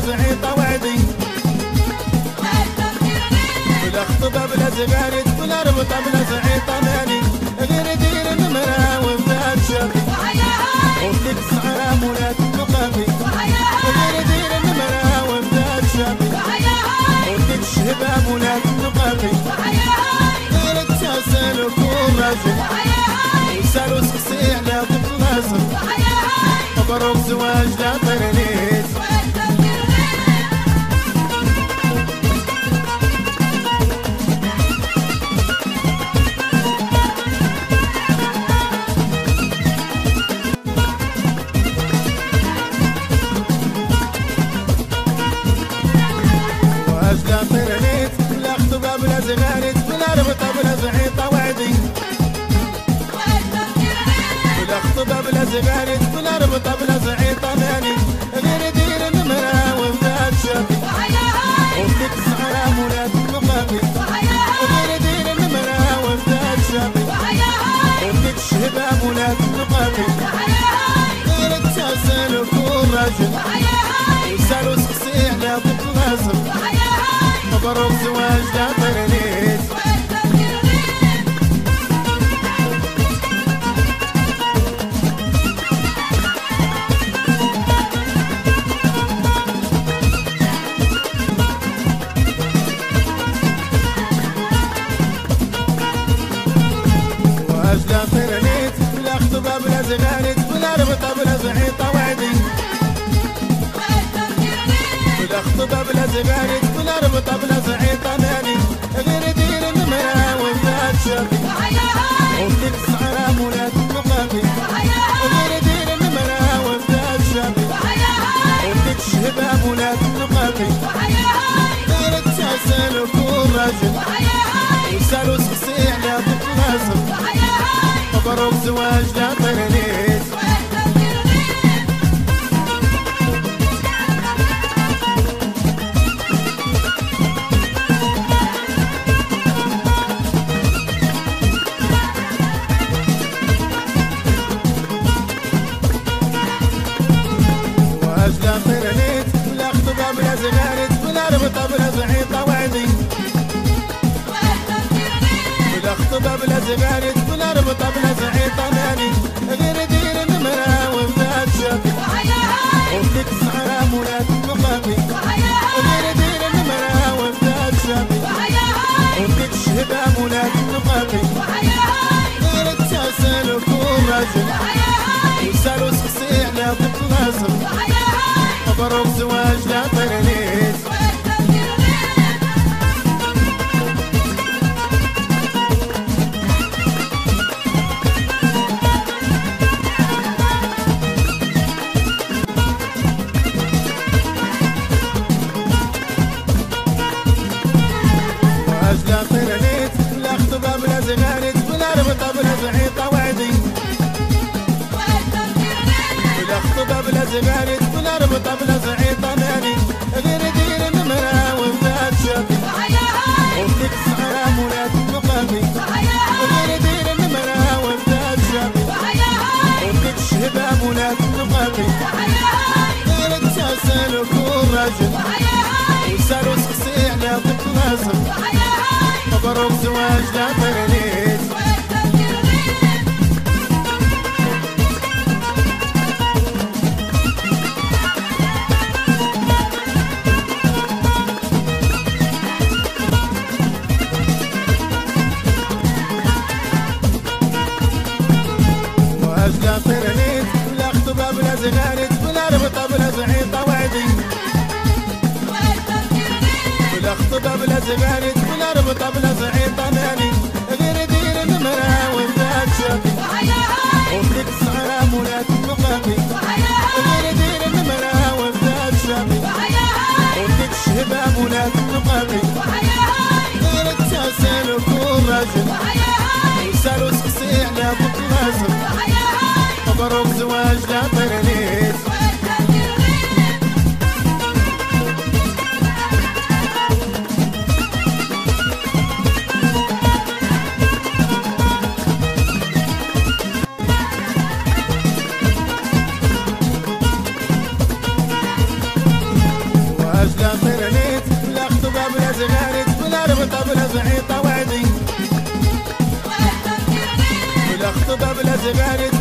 زعيطة وعدي بلا خطبة بلا زغاريد بلا ربطة بلا زعيطة مالي غير دير النمرة وفات شافي وفيك السعرة مولات مقامي غير دير النمرة وفات شافي وفيك الشهبة مولات مقامي غير التسال وكون راجل وسالو سقسي على طفل مبروك زواج لا طرنيت زواج لا طرنيت بلا خطبة بلا زغاريت بلا ربطة بلا زعيطة وعدي بلا خطبة بلا زغاريت بلا ربطة بلا زعيطة مالي غير دير النمرة وفات شافي وفيك السعرة مولات مقامي غير دير النمرة وفات شافي وفيك الشهبة مولات مقامي غير التسال وكون راجل وسالو سقسي على طفل مبروك زواج لا طرنيت زواج لا طرنيت بلا خطبة بلا زغاريت بلا ربطة بلا زعيطة وعدي بلا خطبة بلا زغاريت بلا ربطة بلا زعيطة مالي غير دير النمرة وفات شافي وفيك السعرة مولات مقامي غير دير النمرة وفات شافي وفيك الشهبة مولات مقامي غير التسال وكون راجل وسالو سقسي على طفل مبروك زواج لا طرنيت زواج لا طرنيت بلا خطبة بلا زغاريت بلا ربطة بلا زعيطة وعدي بلا خطبة بلا زغاريت بلا ربطة بلا زعيطة مالي غير دير النمرة وفات شافي وفيك السعرة مولات مقامي غير دير النمرة وفات شافي وفيك الشهبة مولات مقامي غير التسال وكون راجل وسالو سقسي على طفل مبروك زواج لا طرنيت زواج لا طرنيت بلا خطبة بلا زغاريت بلا ربطة بلا زعيطة وعدي بلا خطبة بلا زغاريت بلا ربطة بلا زعيطة مالي غير دير النمرة وفات شافي وفيك السعرة مولات مقامي غير دير النمرة وفات شافي وفيك الشهبة مولات مقامي غير التسال وكون راجل وسالو سقسي على طفل مبروك زواج لا طرنيت زواج لا طرنيت بلا خطبة بلا زغاريت بلا ربطة بلا زعيطة وعدي بلا خطبة بلا زغاريت بلا ربطة بلا زعيطة مالي غير دير النمرة وفات شافي وفيك السعرة مولات مقامي غير دير النمرة وفات شافي وفيك الشهبة مولات مقامي غير التسال وكون راجل وسالو سقسي على طفل مبروك زواج لا طرنيت أجلا طيرنيت بلا خطبة بلا زغاريت بلا ربطة بلا زعيطة وعدي بلا خطبة بلا زغاريت